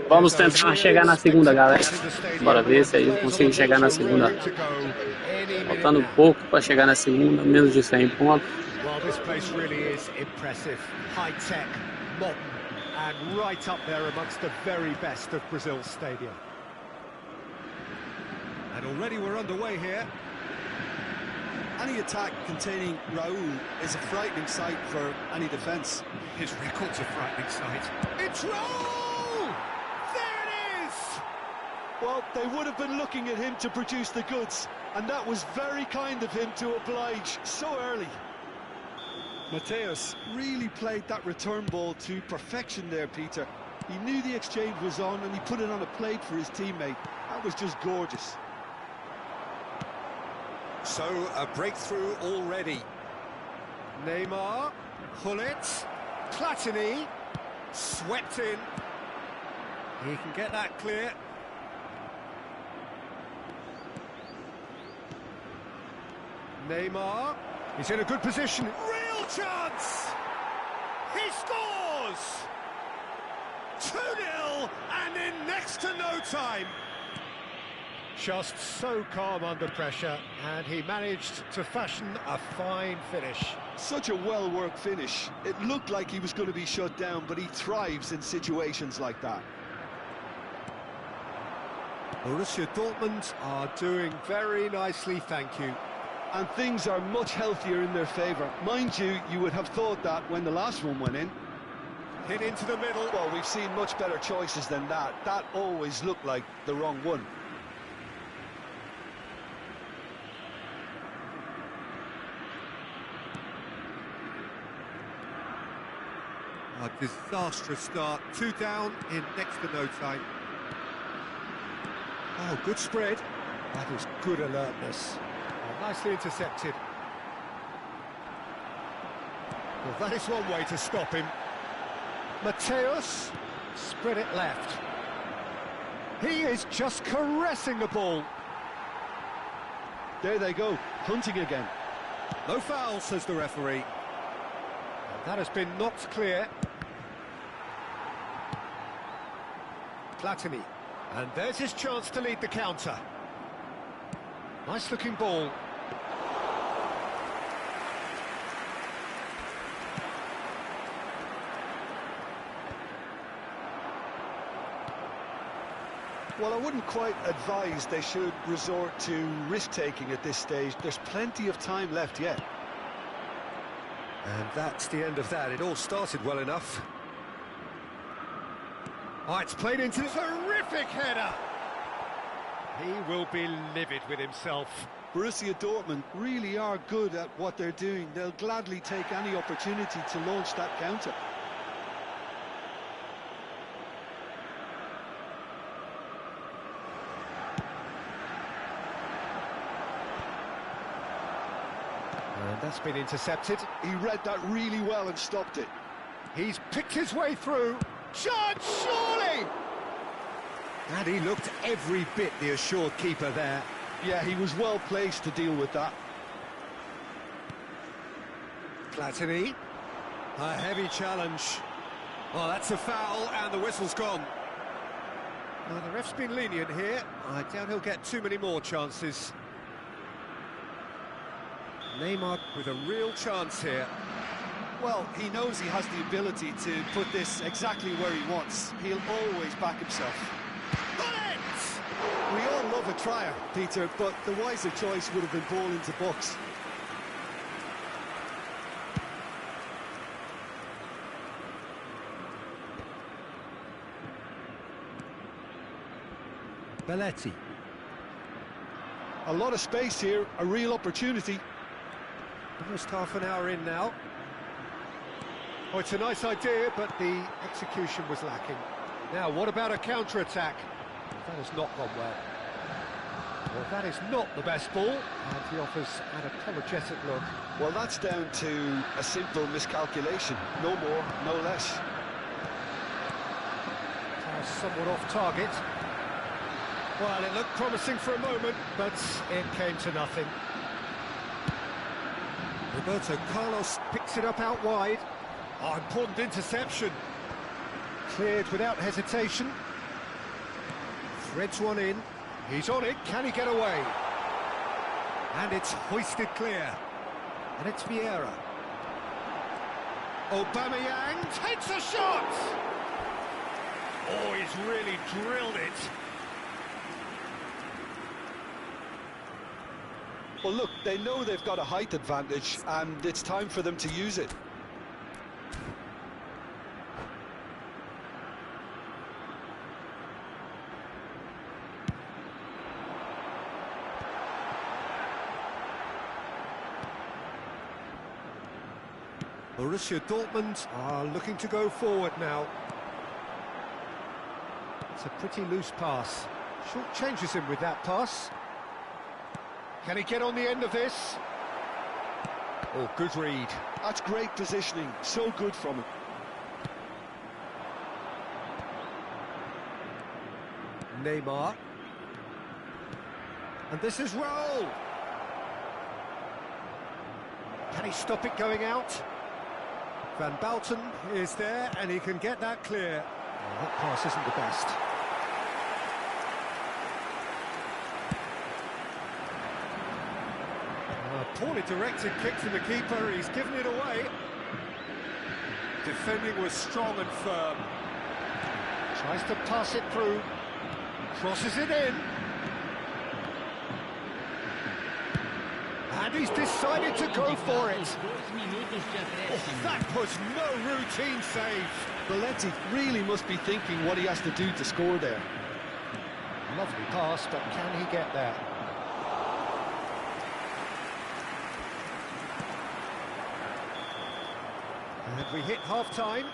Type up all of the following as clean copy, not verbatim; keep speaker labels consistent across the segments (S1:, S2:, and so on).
S1: Vamos tentar chegar na segunda, galera. Bora ver se aí eu consigo chegar na segunda. Faltando pouco para chegar na segunda, menos de 100 pontos.
S2: Well, this place really is impressive, high-tech, modern, and right up there amongst the very best of Brazil's stadium. And already we're underway here.
S3: Any attack containing Raul is a frightening sight for any defence.
S2: His record's a frightening sight. It's Raul! There it is!
S3: Well, they would have been looking at him to produce the goods, and that was very kind of him to oblige so early. Mateus really played that return ball to perfection there, Peter. He knew the exchange was on and he put it on a plate for his teammate. That was just gorgeous.
S2: So, a breakthrough already. Neymar, Hullet, Platini, swept in. He can get that clear. Neymar, he's in a good position. Real chance! He scores! 2-0 and in next to no time. Just so calm under pressure, and he managed to fashion a fine finish.
S3: Such a well-worked finish. It looked like he was going to be shut down, but he thrives in situations like that.
S2: Borussia Dortmund are doing very nicely, thank you.
S3: And things are much healthier in their favour. Mind you, you would have thought that when the last one went in.
S2: Hit into the middle.
S3: Well, we've seen much better choices than that. That always looked like the wrong one.
S2: A disastrous start. 2 down in next to no time. Oh, good spread. That is good alertness. Oh, nicely intercepted. Well, that is one way to stop him. Mateus spread it left. He is just caressing the ball.
S3: There they go, hunting again.
S2: No foul, says the referee. And that has been knocked clear. Platini. And there's his chance to lead the counter. Nice looking ball.
S3: Well, I wouldn't quite advise they should resort to risk-taking at this stage. There's plenty of time left yet.
S2: And that's the end of that. It all started well enough. Oh, it's played into a terrific header. He will be livid with himself.
S3: Borussia Dortmund really are good at what they're doing. They'll gladly take any opportunity to launch that counter.
S2: And that's been intercepted.
S3: He read that really well and stopped it.
S2: He's picked his way through. Chance, surely! And he looked every bit the assured keeper there.
S3: Yeah, he was well placed to deal with that.
S2: Platini. A heavy challenge. Well, that's a foul, and the whistle's gone. Now, the ref's been lenient here. I doubt he'll get too many more chances. Neymar with a real chance here.
S3: Well, he knows he has the ability to put this exactly where he wants. He'll always back himself. We all love a trier, Peter, but the wiser choice would have been ball into box.
S2: Belletti.
S3: A lot of space here, a real opportunity.
S2: Almost half an hour in now. Oh, it's a nice idea, but the execution was lacking. Now, what about a counter-attack? That has not gone well. Well, that is not the best ball, and he offers an apologetic look.
S3: Well, that's down to a simple miscalculation. No more, no less.
S2: Somewhat off target. Well, it looked promising for a moment, but it came to nothing. Roberto Carlos picks it up out wide. Oh, important interception. Cleared without hesitation. Threads one in. He's on it. Can he get away? And it's hoisted clear. And it's Vieira. Aubameyang takes a shot! Oh, he's really drilled it.
S3: Well, look, they know they've got a height advantage, and it's time for them to use it.
S2: Borussia Dortmund are looking to go forward now. It's a pretty loose pass. Short changes him with that pass. Can he get on the end of this? Oh, good read.
S3: That's great positioning, so good from him.
S2: Neymar. And this is Raul. Can he stop it going out? Van Bouten is there, and he can get that clear. Oh, that pass isn't the best. Poorly directed kick from the keeper, he's given it away. Defending was strong and firm. Tries to pass it through. Crosses it in. And he's decided to go for it. Oh, that was no routine save.
S3: Valenti really must be thinking what he has to do to score there.
S2: Lovely pass, but can he get there? And we hit half-time.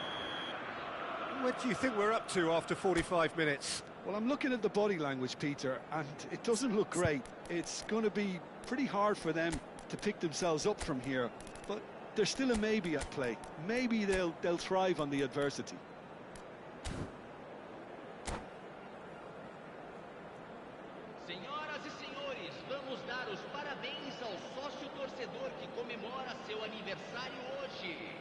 S2: What do you think we're up to after 45 minutes?
S3: Well, I'm looking at the body language, Peter, and it doesn't look great. It's going to be pretty hard for them to pick themselves up from here, but there's still a maybe at play. Maybe they'll thrive on the adversity.
S4: Senhoras e senhores, vamos dar os parabéns ao sócio torcedor que comemora seu aniversário hoje.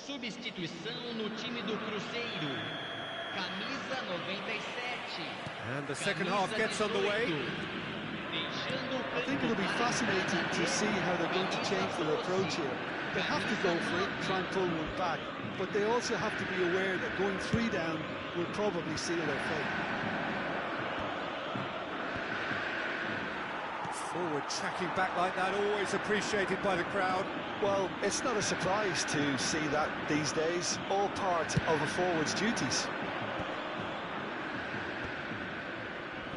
S4: Substituição no time do Cruzeiro. Camisa 97.
S2: And the second half gets underway.
S3: I think it'll be fascinating to see how they're going to change their approach here. They have to go for it, try and pull one back, but they also have to be aware that going 3 down will probably seal their fate.
S2: Forward tracking back like that, always appreciated by the crowd.
S3: Well, it's not a surprise to see that these days, all part of a forward's duties.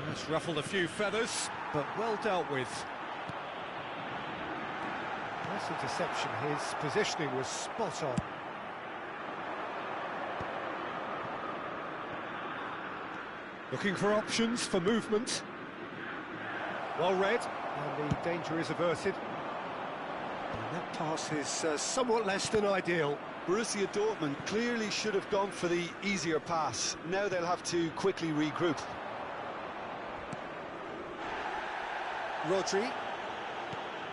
S2: That's ruffled a few feathers, but well dealt with. Nice interception, his positioning was spot on. Looking for options for movement. Well read, and the danger is averted. And that pass is somewhat less than ideal.
S3: Borussia Dortmund clearly should have gone for the easier pass. Now they'll have to quickly regroup.
S2: Rodri.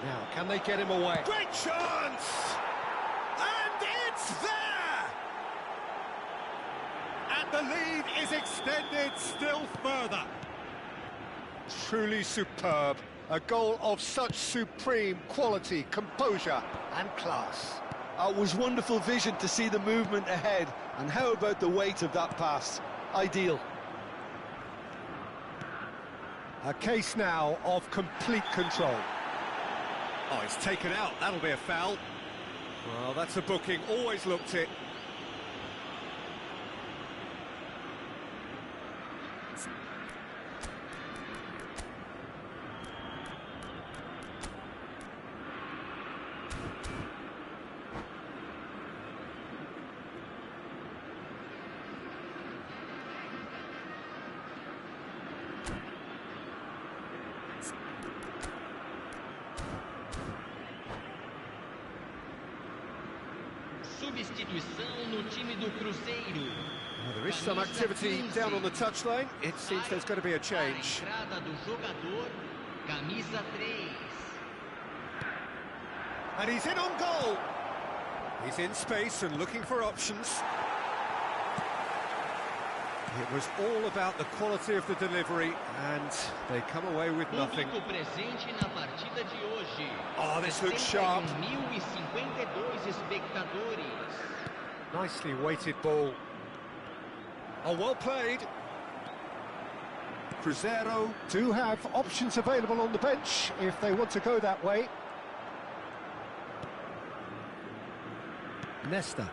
S2: Now, can they get him away? Great chance! And it's there! And the lead is extended still further. Truly superb. A goal of such supreme quality, composure and class.
S3: It was wonderful vision to see the movement ahead. And how about the weight of that pass? Ideal.
S2: A case now of complete control. Oh, it's taken out. That'll be a foul. Well, that's a booking. Always looked it.
S4: substituição no time do Cruzeiro.
S2: Well, there is some activity down on the touchline. It seems there's going to be a change.
S4: A entrada do jogador, camisa 3.
S2: And he's in on goal. He's in space and looking for options. It was all about the quality of the delivery, and they come away with nothing.
S4: Público presente na partida de hoje.
S2: Oh, this looks sharp.
S4: 61.052 espectadores.
S2: Nicely weighted ball. Oh, well played. Cruzeiro do have options available on the bench if they want to go that way. Nesta.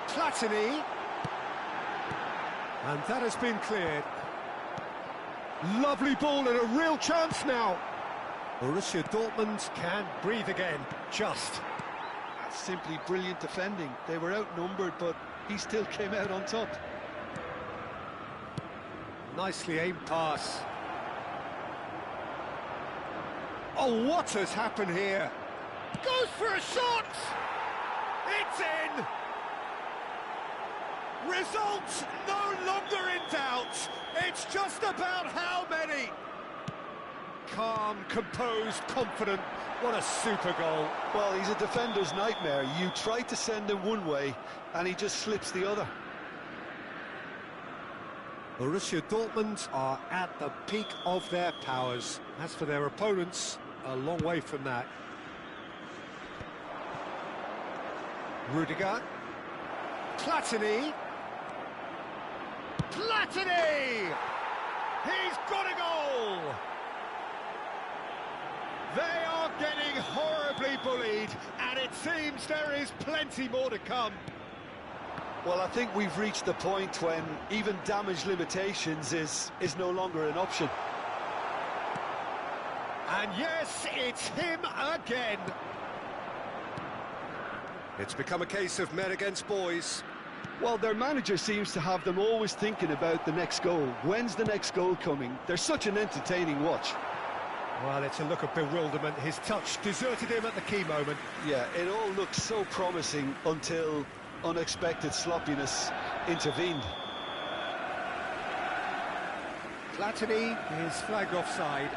S2: Platini. And that has been cleared. Lovely ball and a real chance now. Borussia Dortmund can breathe again, just.
S3: That's simply brilliant defending. They were outnumbered, but he still came out on top.
S2: Nicely aimed pass. Oh, what has happened here? Goes for a shot! It's in! Results no longer in doubt. It's just about how many. Calm, composed, confident. What a super goal.
S3: Well, he's a defender's nightmare. You try to send him one way, and he just slips the other.
S2: Borussia Dortmund are at the peak of their powers. As for their opponents, a long way from that. Rudiger. Platini. Platini! He's got a goal! They are getting horribly bullied, and it seems there is plenty more to come.
S3: Well, I think we've reached the point when even damage limitations is no longer an option.
S2: And yes, it's him again. It's become a case of men against boys.
S3: Well, their manager seems to have them always thinking about the next goal. When's the next goal coming? They're such an entertaining watch.
S2: Well, it's a look of bewilderment. His touch deserted him at the key moment.
S3: Yeah, it all looked so promising until unexpected sloppiness intervened.
S2: Platini is flagged offside.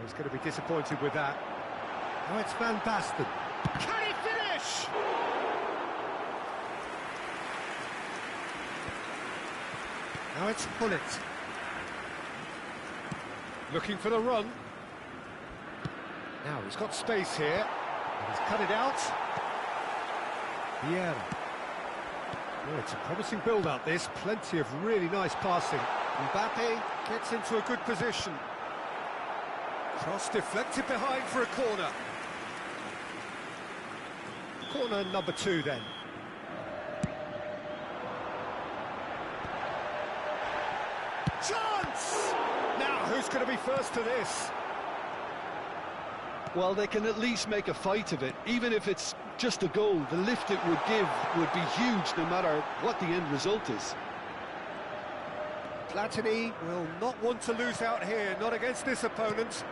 S2: He's going to be disappointed with that. Oh, it's Van Basten. Can he finish? Now it's Bullet. Looking for the run. Now he's got space here. He's cut it out. Primeira. Oh, it's a promising build-up, this. Plenty of really nice passing. Mbappe gets into a good position. Cross deflected behind for a corner. Corner number 2 then. Chance! Now, who's going to be first to this?
S3: Well, they can at least make a fight of it. Even if it's just a goal, the lift it would give would be huge no matter what the end result is.
S2: Platini will not want to lose out here, not against this opponent.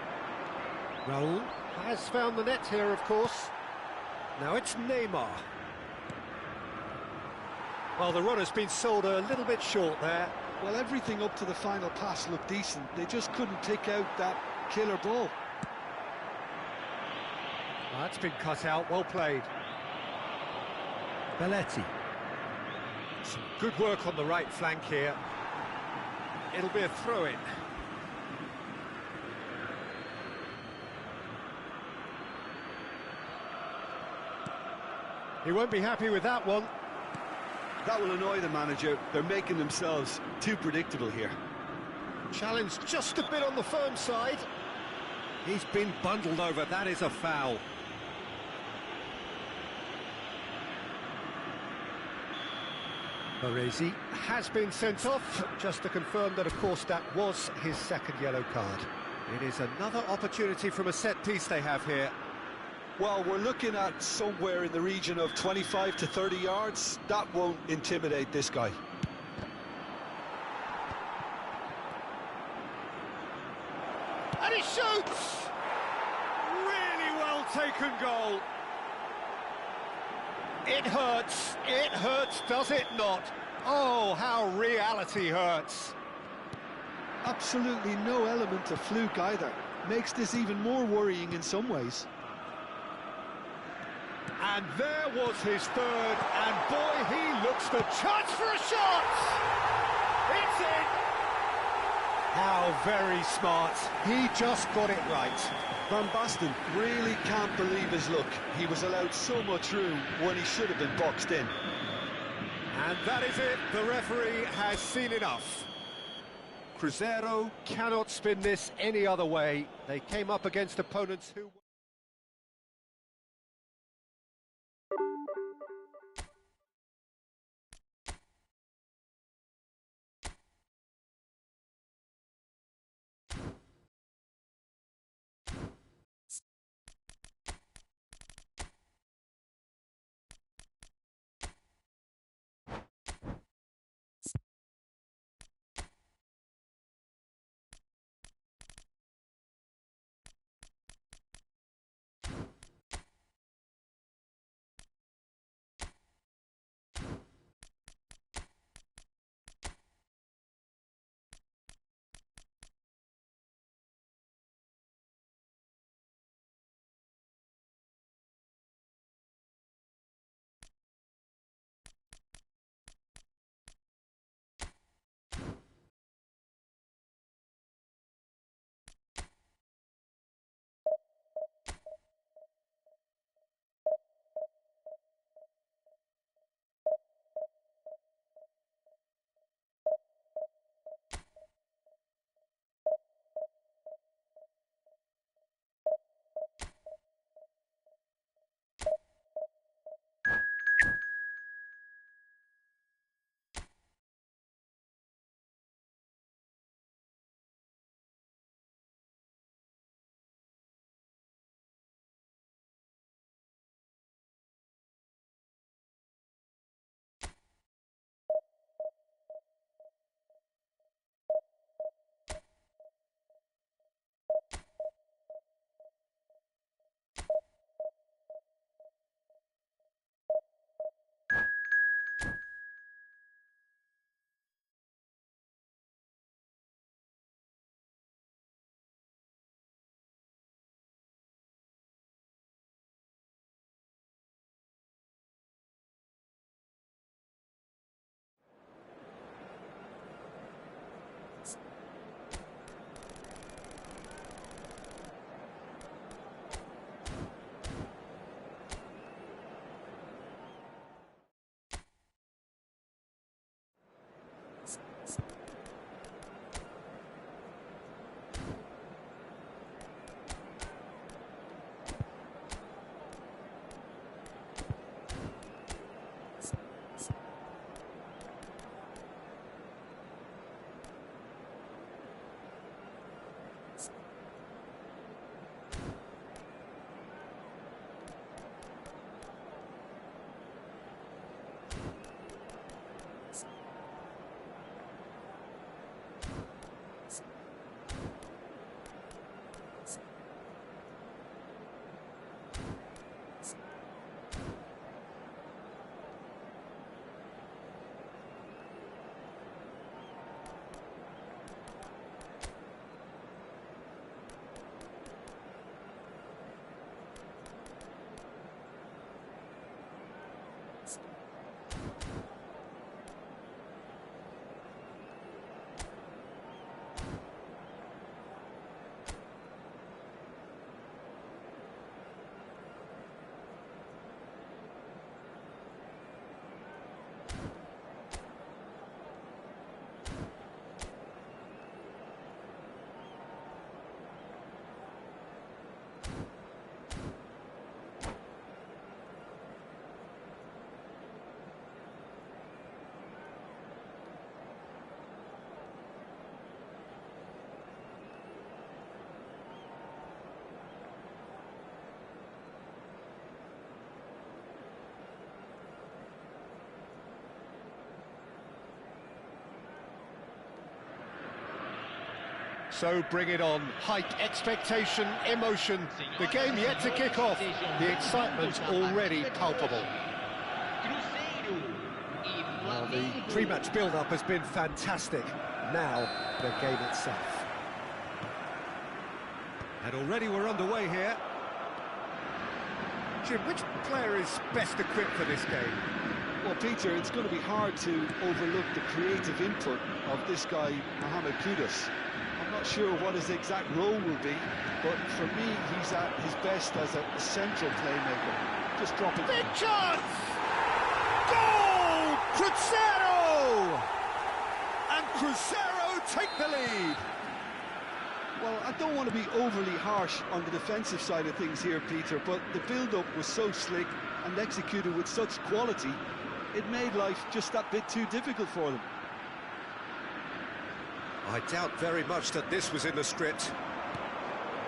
S2: Raul has found the net here, of course. Now it's Neymar. Well, the run has been sold a little bit short there.
S3: Well, everything up to the final pass looked decent. They just couldn't pick out that killer ball.
S2: Oh, that's been cut out, well played. Belletti. Some good work on the right flank here. It'll be a throw-in. He won't be happy with that one.
S3: That will annoy the manager. They're making themselves too predictable here.
S2: Challenged just a bit on the firm side. He's been bundled over, that is a foul. Baresi has been sent off, just to confirm that, of course, that was his second yellow card. It is another opportunity from a set piece they have here.
S3: Well, we're looking at somewhere in the region of 25 to 30 yards. That won't intimidate this guy.
S2: And he shoots! Really well taken goal. It hurts, does it not? Oh, how reality hurts.
S3: Absolutely no element of fluke either. Makes this even more worrying in some ways.
S2: And there was his third, and boy, he looks the chance for a shot! It's in! How very smart. He just got it right.
S3: Van Basten really can't believe his luck. He was allowed so much room when he should have been boxed in.
S2: And that is it. The referee has seen enough. Cruzeiro cannot spin this any other way. They came up against opponents who... So bring it on. Hype, expectation, emotion. The game yet to kick off. The excitement already palpable. Well, the pre-match build-up has been fantastic. Now, the game itself. And already we're underway here. Jim, which player is best equipped for this game?
S3: Well, Peter, it's going to be hard to overlook the creative input of this guy, Mohamed Kudus. I'm not sure what his exact role will be, but for me, he's at his best as a central playmaker. Just dropping.
S2: Big chance! Goal! Crescer! And Crescer take the lead.
S3: Well, I don't want to be overly harsh on the defensive side of things here, Peter, but the build-up was so slick and executed with such quality, it made life just that bit too difficult for them.
S2: I doubt very much that this was in the script.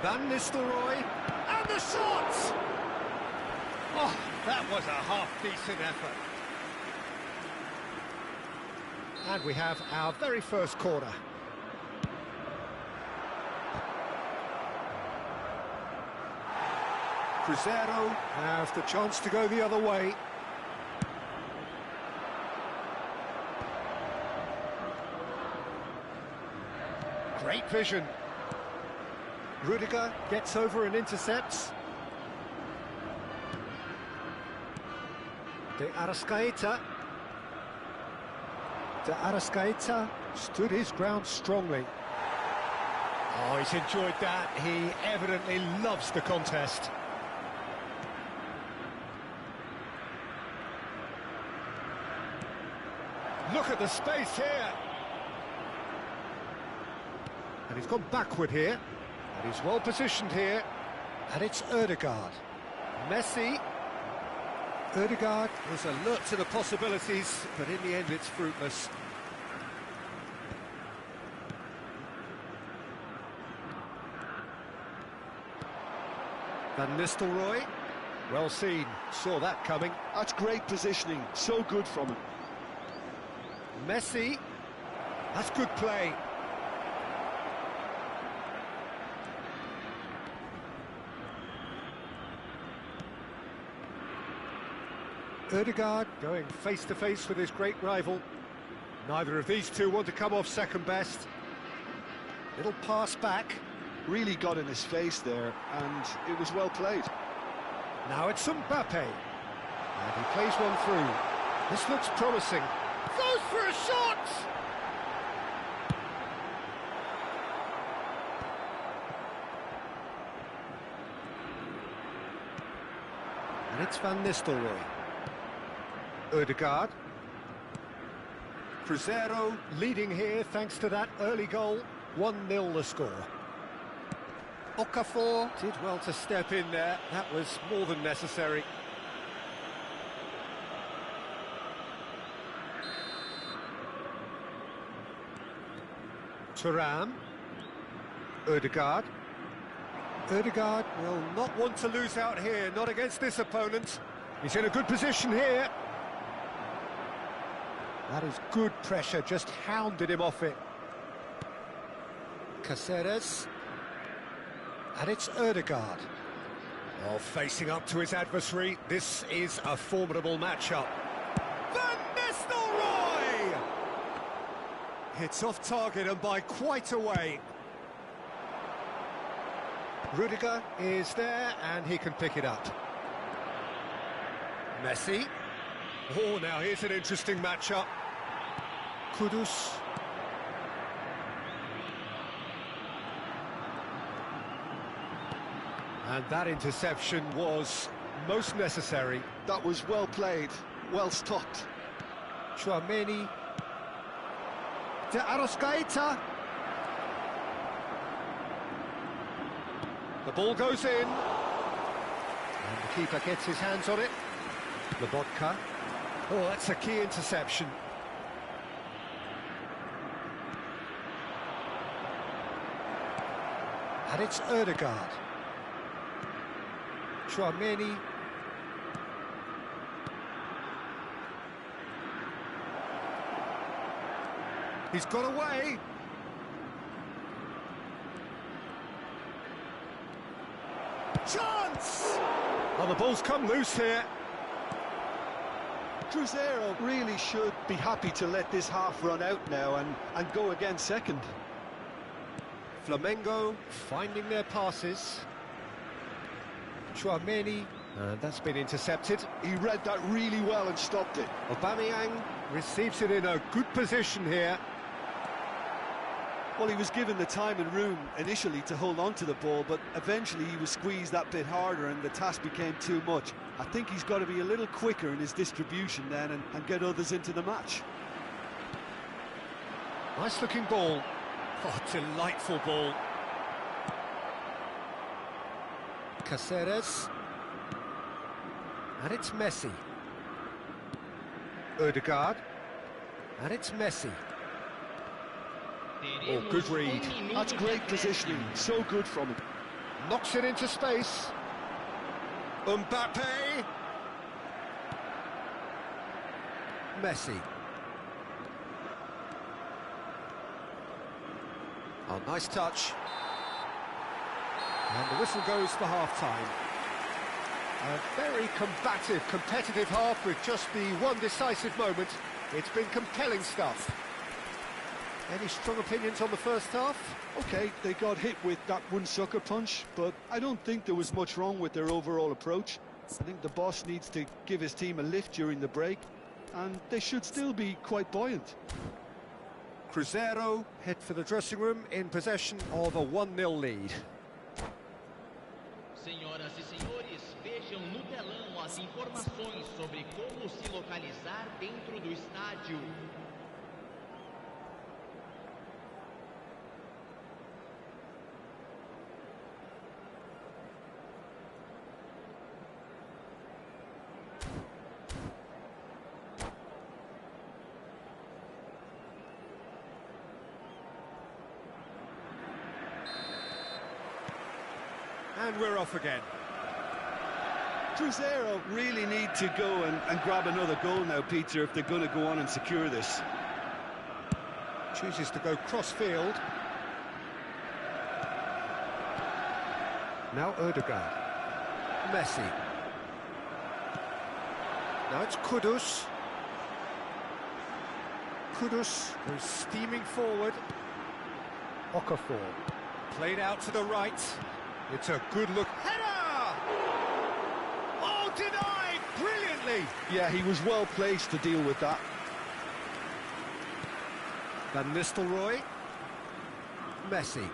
S2: Van Nistelrooy, and the shot! Oh, that was a half-decent effort. And we have our very first corner. Cruzeiro have the chance to go the other way. Great vision. Rudiger gets over and intercepts. De Arrascaeta stood his ground strongly. Oh, he's enjoyed that. He evidently loves the contest. Look at the space here. And he's gone backward here. And he's well positioned here. And it's Ødegaard. Messi. Ødegaard is alert to the possibilities, but in the end it's fruitless. Van Nistelrooy. Well seen. Saw that coming.
S3: That's great positioning. So good from him.
S2: Messi, that's good play. Ødegaard going face-to-face with his great rival. Neither of these two want to come off second best. Little pass back.
S3: Really got in his face there, and it was well played.
S2: Now it's Mbappe. And he plays one through. This looks promising. Goes for a shot! And it's Van Nistelrooy. Ødegaard. Cruzeiro leading here thanks to that early goal. 1-0 the score. Okafor did well to step in there. That was more than necessary. Thuram. Ødegaard. Ødegaard will not want to lose out here, not against this opponent. He's in a good position here. That is good pressure, just hounded him off it. Cáceres. And it's Ødegaard. Oh, facing up to his adversary. This is a formidable matchup. Van Nistelrooy! It's off target and by quite a way. Rudiger is there and he can pick it up. Messi. Oh, now here's an interesting matchup. Kudus. And that interception was most necessary.
S3: That was well played, well stopped.
S2: Tchouaméni. De Arrascaeta. The ball goes in. And the keeper gets his hands on it. Lobotka. Oh, that's a key interception. And it's Ødegaard. Tchouaméni. He's got away. Chance! Well, the ball's come loose here.
S3: Cruzeiro really should be happy to let this half run out now and go again second.
S2: Flamengo finding their passes. Chouameni, and that's been intercepted.
S3: He read that really well and stopped it.
S2: Aubameyang receives it in a good position here.
S3: Well, he was given the time and room initially to hold on to the ball, but eventually he was squeezed that bit harder and the task became too much. I think he's got to be a little quicker in his distribution then and get others into the match.
S2: Nice looking ball. Oh, delightful ball. Cáceres. And it's Messi. Ødegaard. And it's Messi. Oh, good read.
S3: That's great positioning. So good from him.
S2: Knocks it into space. Mbappe. Messi. Oh, nice touch. And the whistle goes for half-time. A very combative, competitive half with just the one decisive moment. It's been compelling stuff. Any strong opinions on the first half?
S3: Okay, they got hit with that one sucker punch, but I don't think there was much wrong with their overall approach. I think the boss needs to give his team a lift during the break, and they should still be quite buoyant.
S2: Cruzeiro head for the dressing room in possession of a 1-0 lead.
S4: Senhoras e senhores, vejam no telão as informações sobre como se localizar dentro do estádio.
S2: And we're off again.
S3: Cruzeiro really need to go and grab another goal now, Peter, if they're going to go on and secure this.
S2: Chooses to go cross-field. Now Ødegaard. Messi. Now it's Kudus. Kudus goes steaming forward. Okafor. Played out to the right. It's a good look. Header! Oh, denied! Brilliantly!
S3: Yeah, he was well placed to deal with that.
S2: Van Nistelrooy. Messi.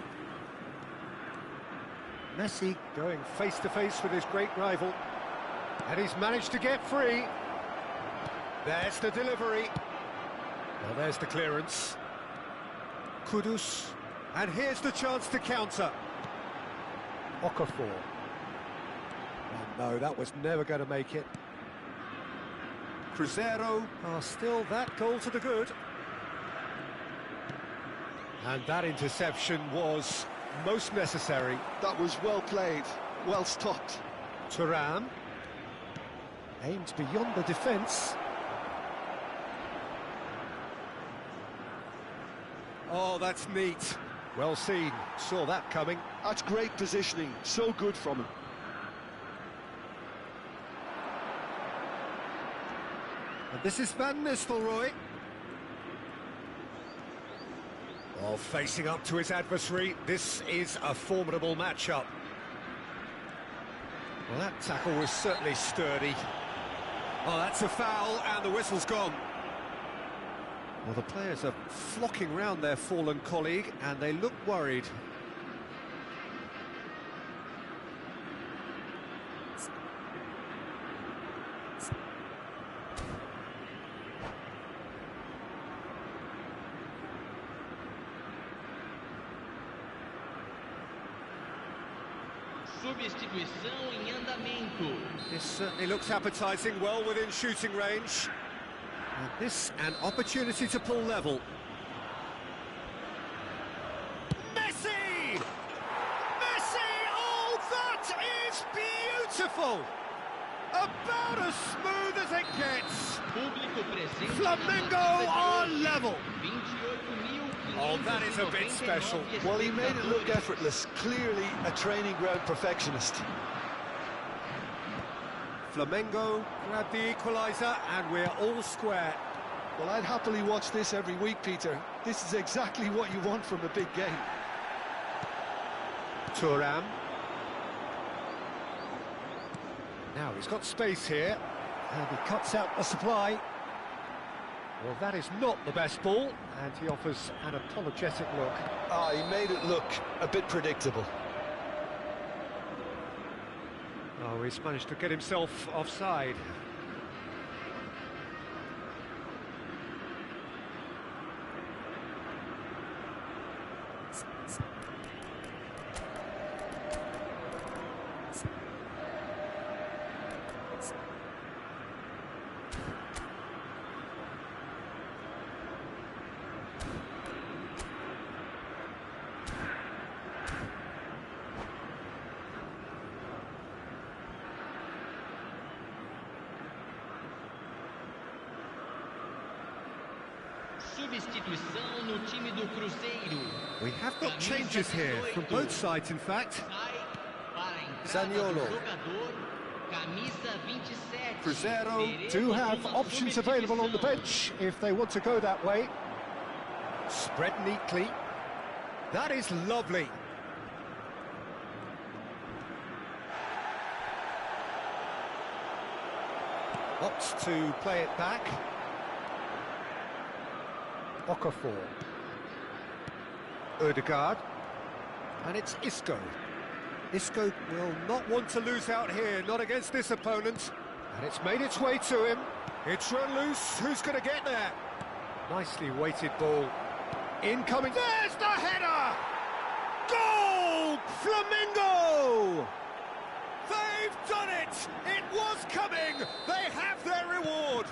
S2: Messi going face-to-face with his great rival. And he's managed to get free. There's the delivery. Well, there's the clearance. Kudus. And here's the chance to counter. Okafor. Oh no, that was never going to make it. Cruzeiro are still that goal to the good. And that interception was most necessary.
S3: That was well played, well stopped.
S2: Thuram aims beyond the defence. Oh, that's neat. Well seen, saw that coming.
S3: That's great positioning, so good from him.
S2: And this is Van Nistelrooy. Well, facing up to his adversary, this is a formidable matchup. Well, that tackle was certainly sturdy. Oh, that's a foul, and the whistle's gone. Well, the players are flocking round their fallen colleague, and they look worried.
S4: Substituição em andamento.
S2: This certainly looks appetising, well within shooting range. And this, an opportunity to pull level. Messi! Messi! Oh, that is beautiful! About as smooth as it gets.
S4: Público presente.
S2: Flamengo are level.
S4: 28.500
S2: Oh, that is a bit special.
S3: Well, he made it look effortless. Clearly a training ground perfectionist.
S2: Flamengo grab the equaliser, and we're all square.
S3: Well, I'd happily watch this every week, Peter. This is exactly what you want from a big game.
S2: Thuram. Now he's got space here, and he cuts out the supply. Well, that is not the best ball, and he offers an apologetic look.
S3: Ah, he made it look a bit predictable.
S2: Oh, he's managed to get himself offside.
S4: Substituição no time do Cruzeiro.
S2: We have got changes here, from both sides in fact.
S3: Zaniolo. Cruzeiro do have options available on the bench if they want to go that way.
S2: Spread neatly. That is lovely. Opts to play it back. Okafor. Ødegaard. And it's Isco. Isco will not want to lose out here, not against this opponent. And it's made its way to him. It's run loose. Who's going to get there? Nicely weighted ball. Incoming. There's the header! Goal! Flamengo! They've done it! It was coming! They have their reward!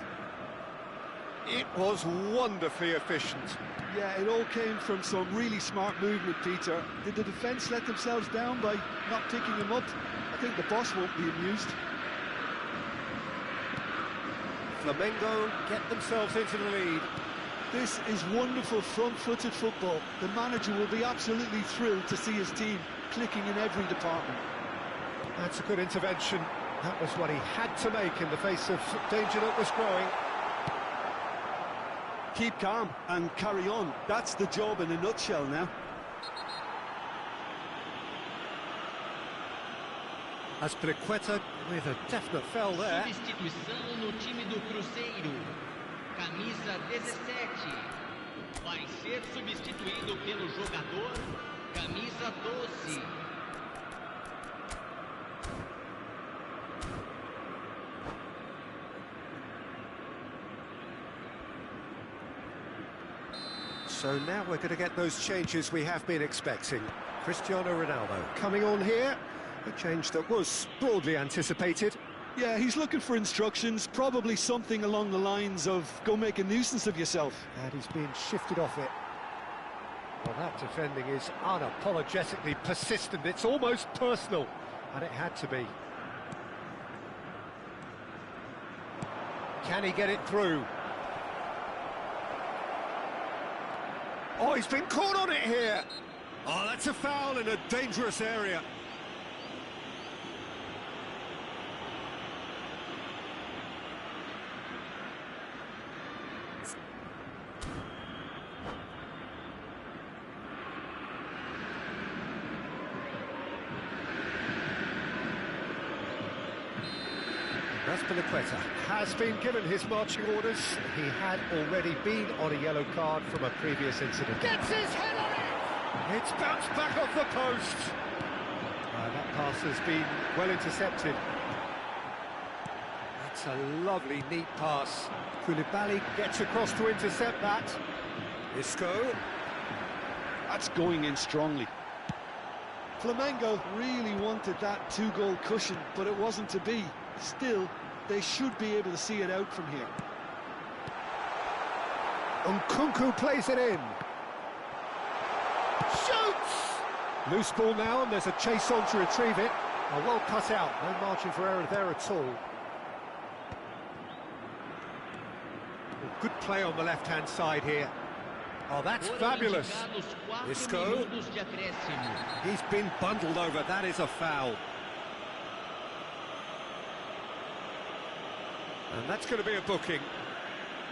S2: It was wonderfully efficient.
S3: Yeah, it all came from some really smart movement, Peter. Did the defence let themselves down by not picking him up? I think the boss won't be amused.
S2: Flamengo get themselves into the lead.
S3: This is wonderful front-footed football. The manager will be absolutely thrilled to see his team clicking in every department.
S2: That's a good intervention. That was what he had to make in the face of danger that was growing.
S3: Keep calm and carry on. That's the job in a nutshell now.
S2: Azpilicueta with a definite fell there.
S4: Substituição no time do Cruzeiro. Camisa 17. Vai ser substituído pelo jogador camisa 12.
S2: So now we're going to get those changes we have been expecting. Cristiano Ronaldo coming on here, a change that was broadly anticipated.
S3: Yeah, he's looking for instructions, probably something along the lines of, go make a nuisance of yourself.
S2: And he's being shifted off it. Well, that defending is unapologetically persistent. It's almost personal, and it had to be. Can he get it through? Oh, he's been caught on it here. Oh, that's a foul in a dangerous area. Azpilicueta has been given his marching orders. He had already been on a yellow card from a previous incident. Gets his head on it! It's bounced back off the post. That pass has been well intercepted. That's a lovely, neat pass. Koulibaly gets across to intercept that. Isco.
S3: That's going in strongly. Flamengo really wanted that two-goal cushion, but it wasn't to be. Still, they should be able to see it out from here.
S2: Nkunku plays it in. Shoots! Loose ball now, and there's a chase on to retrieve it. Well cut out, no margin for error there at all. Good play on the left-hand side here. Oh, that's
S4: Foram
S2: fabulous.
S4: indicados 4
S2: Isco.
S4: minutos de acréscimo.
S2: He's been bundled over. That is a foul. And that's going to be a booking.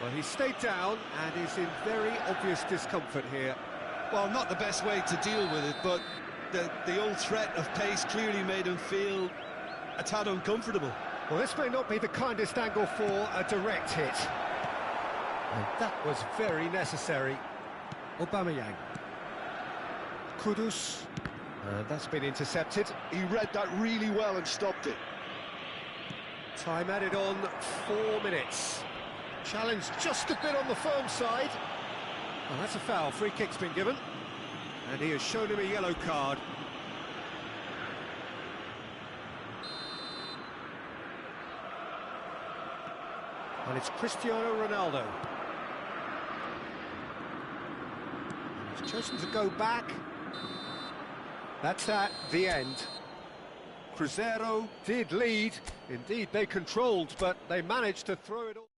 S2: Well, he stayed down and is in very obvious discomfort here.
S3: Well, not the best way to deal with it, but the old threat of pace clearly made him feel a tad uncomfortable.
S2: Well, this may not be the kindest angle for a direct hit. And that was very necessary. Aubameyang. Kudus. And that's been intercepted.
S3: He read that really well and stopped it.
S2: Time added on 4 minutes. Challenge just a bit on the firm side. Oh, that's a foul. Free kick's been given. And he has shown him a yellow card. And it's Cristiano Ronaldo. And he's chosen to go back. That's the end. Cruzeiro did lead. Indeed, they controlled, but they managed to throw it all.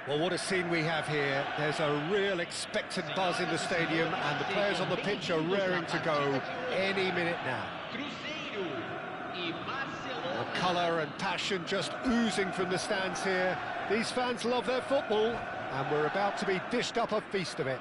S2: Well, what a scene we have here. There's a real expectant buzz in the stadium, and the players on the pitch are raring to go any minute now. The colour and passion just oozing from the stands here. These fans love their football, and we're about to be dished up a feast of it.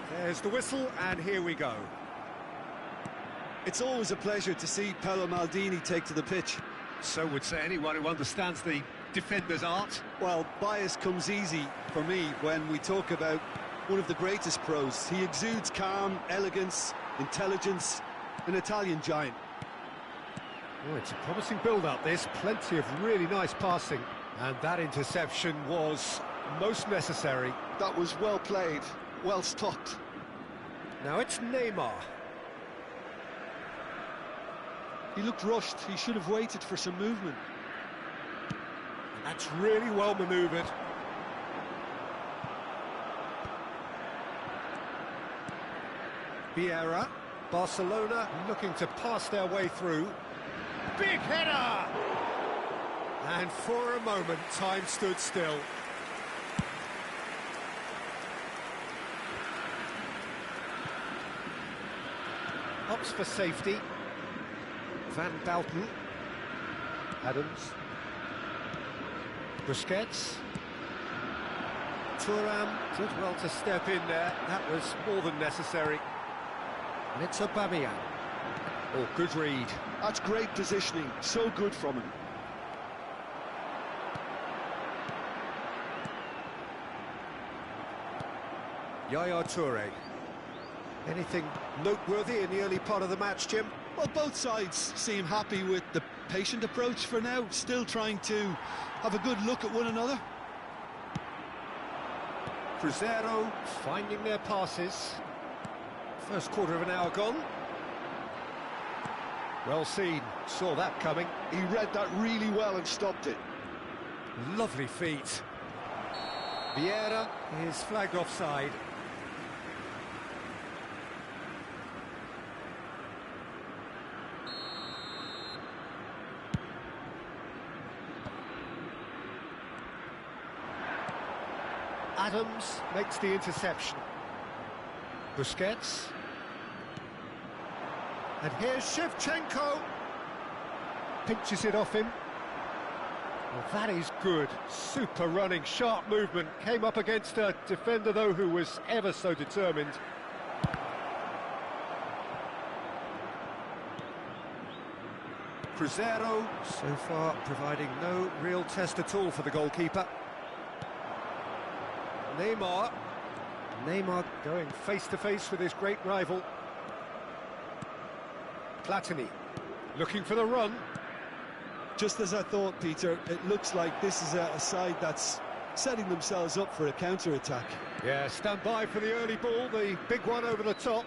S2: There's the whistle, and here we go.
S3: It's always a pleasure to see Paolo Maldini take to the pitch.
S2: So would say anyone who understands the defender's art.
S3: Well, bias comes easy for me when we talk about one of the greatest pros. He exudes calm, elegance, intelligence, an Italian giant.
S2: Oh, it's a promising build-up, this. Plenty of really nice passing. And that interception was most necessary.
S3: That was well played, well stopped.
S2: Now it's Neymar.
S3: He looked rushed. He should have waited for some movement.
S2: That's really well manoeuvred. Primeira, Barcelona looking to pass their way through. Big header! And for a moment, time stood still. Opts for safety. Van Dalton. Adams. Busquets. Thuram did well to step in there. That was more than necessary. And it's Aubameyang. Oh, good read.
S3: That's great positioning. So good from him.
S2: Yaya Toure. Anything noteworthy in the early part of the match, Jim?
S3: Well, both sides seem happy with the patient approach for now, still trying to have a good look at one another.
S2: Crescer finding their passes. First quarter of an hour gone. Well seen, saw that coming.
S3: He read that really well and stopped it.
S2: Lovely feet. Vieira is flagged offside. Adams makes the interception. Busquets. And here's Shevchenko. Pinches it off him. Well, that is good. Super running, sharp movement. Came up against a defender, though, who was ever so determined. Crescer, so far, providing no real test at all for the goalkeeper. Neymar. Neymar going face-to-face with his great rival. Platini looking for the run.
S3: Just as I thought, Peter, it looks like this is a side that's setting themselves up for a counter-attack.
S2: Yeah, stand by for the early ball, the big one over the top.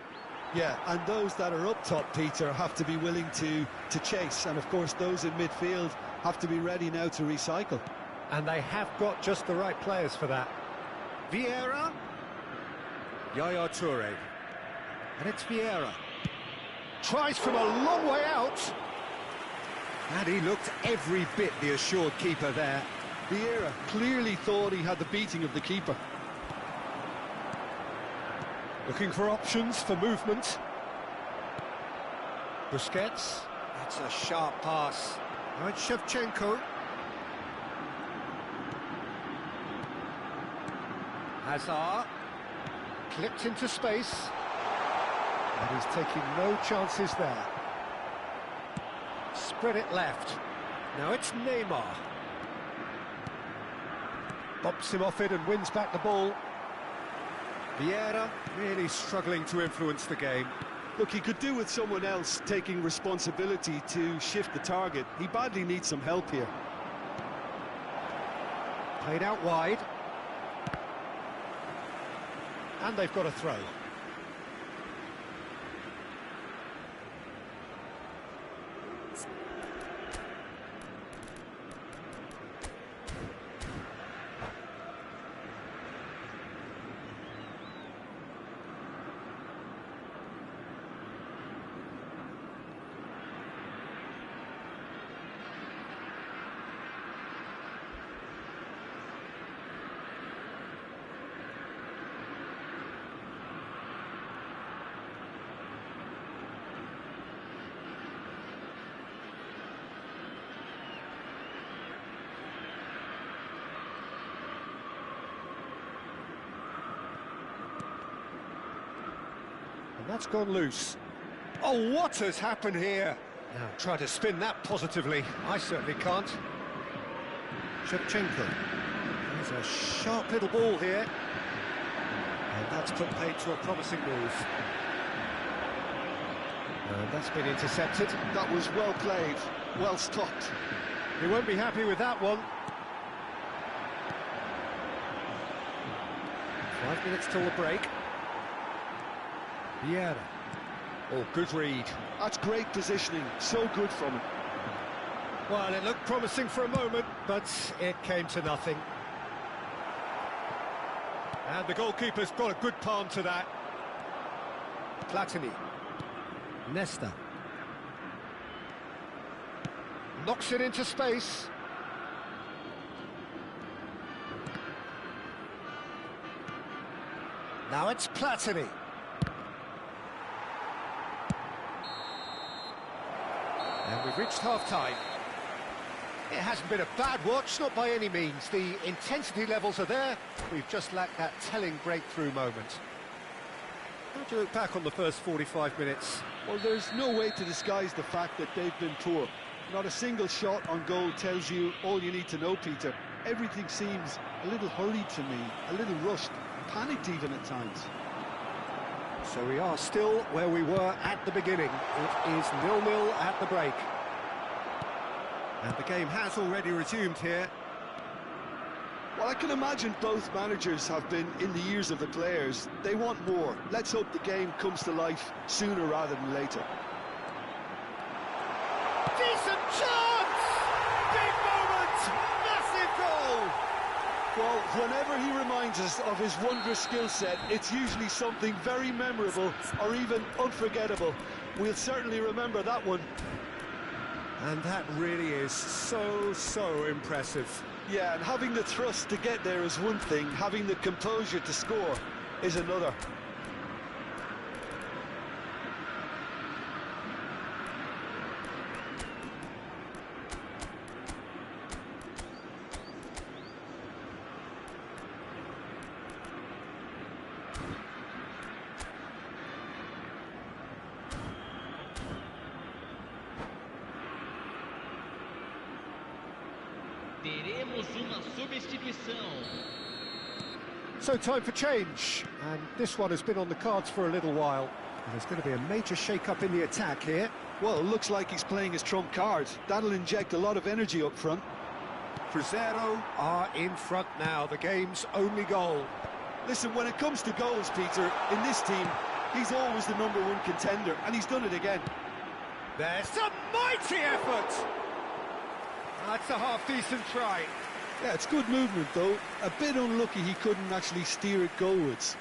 S3: Yeah, and those that are up top, Peter, have to be willing to chase. And, of course, those in midfield have to be ready now to recycle.
S2: And they have got just the right players for that. Vieira. Yaya Toure. And it's Vieira. Tries from a long way out. And he looked every bit the assured keeper there.
S3: Vieira clearly thought he had the beating of the keeper.
S2: Looking for options for movement. Busquets. That's a sharp pass. Now it's Shevchenko. Hazard. Clipped into space. And he's taking no chances there. Spread it left. Now it's Neymar. Bumps him off it and wins back the ball. Primeira really struggling to influence the game.
S3: Look, he could do with someone else taking responsibility to shift the target. He badly needs some help here.
S2: Played out wide. And they've got a throw. And that's gone loose. Oh, what has happened here? Now, try to spin that positively. I certainly can't. Shevchenko. There's a sharp little ball here. And that's put paid to a promising move. And that's been intercepted.
S3: That was well played, well stopped.
S2: He won't be happy with that one. 5 minutes till the break. Primeira. Oh, good read.
S3: That's great positioning, so good from him.
S2: Well, it looked promising for a moment, but it came to nothing. And the goalkeeper's got a good palm to that. Platini. Nesta. Knocks it into space. Now it's Platini. And we've reached half-time. It hasn't been a bad watch, not by any means. The intensity levels are there. We've just lacked that telling breakthrough moment. How do you look back on the first 45 minutes?
S3: Well, there's no way to disguise the fact that they've been poor. Not a single shot on goal tells you all you need to know, Peter. Everything seems a little hurried to me, a little rushed, panicked even at times.
S2: So we are still where we were at the beginning. It is 0-0 at the break. And the game has already resumed here.
S3: Well, I can imagine both managers have been in the ears of the players. They want more. Let's hope the game comes to life sooner rather than later.
S2: Decent chance! Big moment! Massive goal!
S3: Well, whenever he reminds us of his wondrous skill set, it's usually something very memorable or even unforgettable. We'll certainly remember that one.
S2: And that really is so impressive.
S3: Yeah, and having the thrust to get there is one thing, having the composure to score is another.
S4: Teremos uma substituição.
S2: So time for change, and this one has been on the cards for a little while. And there's going to be a major shake-up in the attack here.
S3: Well, it looks like he's playing his trump card. That'll inject a lot of energy up front.
S2: Crescer are in front now, the game's only goal.
S3: Listen, when it comes to goals, Peter, in this team, he's always the #1 contender, and he's done it again.
S2: There's a mighty effort! That's a half-decent try.
S3: Yeah, it's good movement, though. A bit unlucky he couldn't actually steer it goalwards.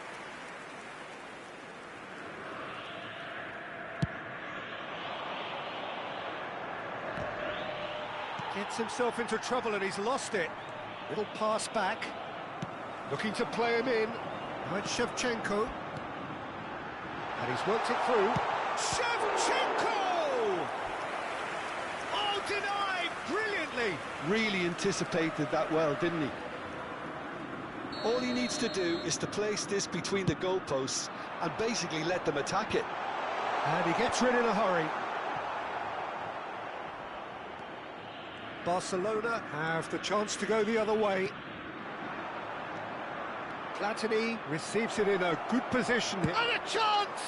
S2: Gets himself into trouble and he's lost it. Little pass back. Looking to play him in. Now it's Shevchenko. And he's worked it through. Shevchenko! Oh, denied brilliantly.
S3: Really anticipated that well, didn't he? All he needs to do is to place this between the goalposts and basically let them attack it.
S2: And he gets rid in a hurry. Barcelona have the chance to go the other way. Platini receives it in a good position here. And a chance!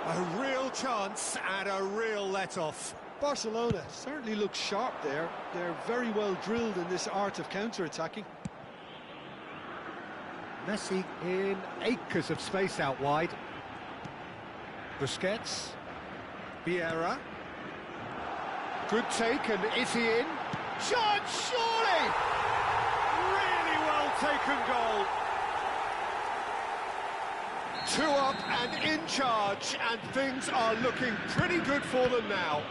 S2: A real chance and a real let-off.
S3: Barcelona certainly look sharp there. They're very well drilled in this art of counter-attacking.
S2: Messi in acres of space out wide. Busquets. Vieira. Good take, and is he in? Chance, surely! Really well taken goal. 2 up and in charge, and things are looking pretty good for them now.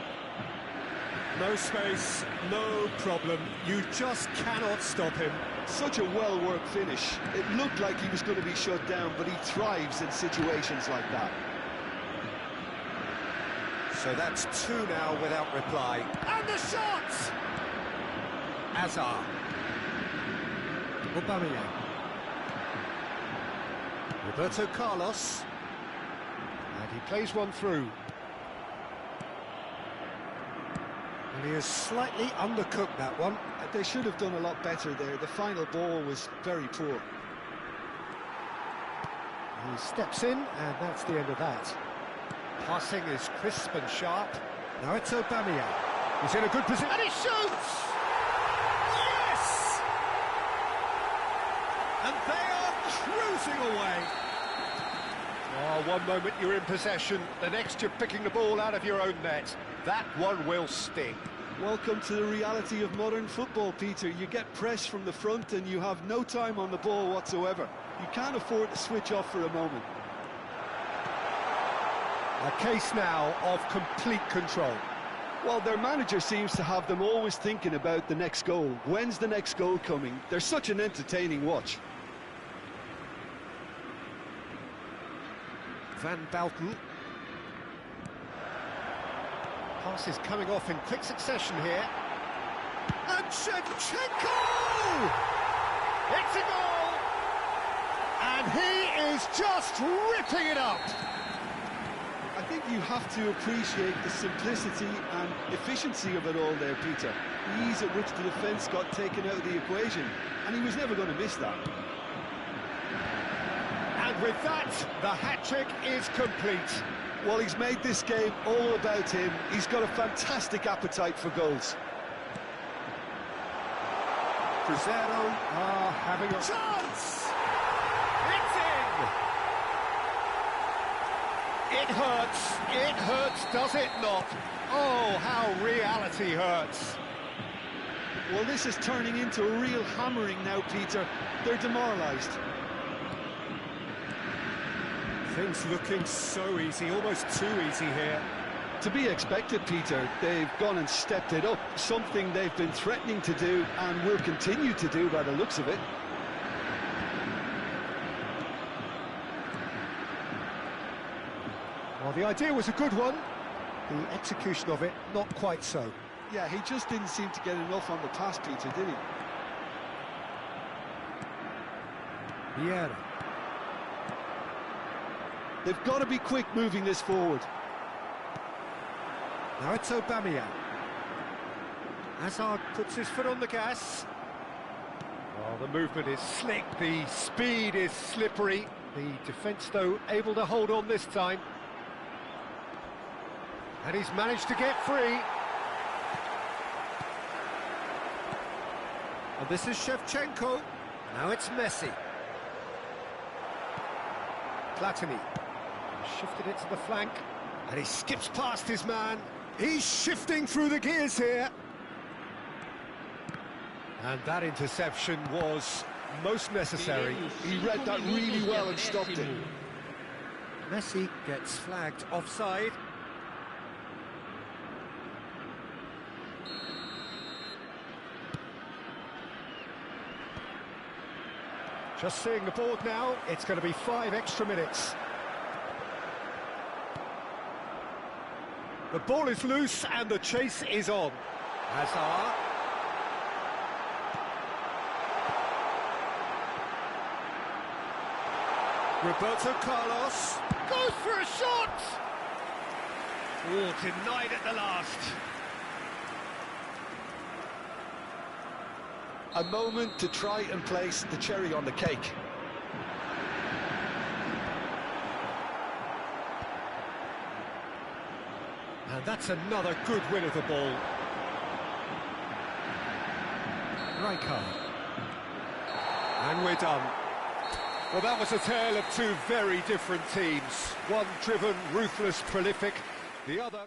S2: No space, no problem. You just cannot stop him.
S3: Such a well-worked finish. It looked like he was going to be shut down, but he thrives in situations like that.
S2: So that's 2 now without reply. And the shot! Hazard. Aubameyang. Roberto Carlos. And he plays one through. And he has slightly undercooked that one.
S3: They should have done a lot better there. The final ball was very poor.
S2: He steps in, and that's the end of that. Passing is crisp and sharp. Now it's Aubameyang. He's in a good position. And he shoots! Yes! And they are cruising away. Oh, one moment you're in possession, the next you're picking the ball out of your own net. That one will sting.
S3: Welcome to the reality of modern football, Peter. You get press from the front and you have no time on the ball whatsoever. You can't afford to switch off for a moment.
S2: A case now of complete control.
S3: Well, their manager seems to have them always thinking about the next goal. When's the next goal coming? They're such an entertaining watch.
S2: Van Balten. Pass is coming off in quick succession here. And Shevchenko! It's a goal! And he is just ripping it up!
S3: I think you have to appreciate the simplicity and efficiency of it all there, Peter. The ease at which the defence got taken out of the equation, and he was never going to miss that.
S2: And with that, the hat-trick is complete.
S3: Well, he's made this game all about him. He's got a fantastic appetite for goals.
S2: Crescer are having a chance! It's in! It hurts, does it not? Oh, how reality hurts.
S3: Well, this is turning into a real hammering now, Peter. They're demoralised.
S2: Things looking so easy, almost too easy here.
S3: To be expected, Peter. They've gone and stepped it up, something they've been threatening to do and will continue to do by the looks of it.
S2: Well, the idea was a good one. The execution of it, not quite so.
S3: Yeah, he just didn't seem to get enough on the pass, Peter, did he?
S2: Vieira.
S3: They've got to be quick moving this forward.
S2: Now it's Aubameyang. Hazard puts his foot on the gas. Oh, the movement is slick, the speed is slippery. The defence, though, able to hold on this time. And he's managed to get free. And this is Shevchenko. Now it's Messi. Platini. Shifted it to the flank. And he skips past his man. He's shifting through the gears here. And that interception was most necessary.
S3: He read that really well and stopped it.
S2: Messi gets flagged offside. Just seeing the board now, it's going to be 5 extra minutes. The ball is loose and the chase is on. Hazard. Roberto Carlos goes for a shot! Oh, denied at the last.
S3: A moment to try and place the cherry on the cake.
S2: And that's another good win of the ball. Rijkaard. And we're done. Well, that was a tale of two very different teams. One driven, ruthless, prolific. The other...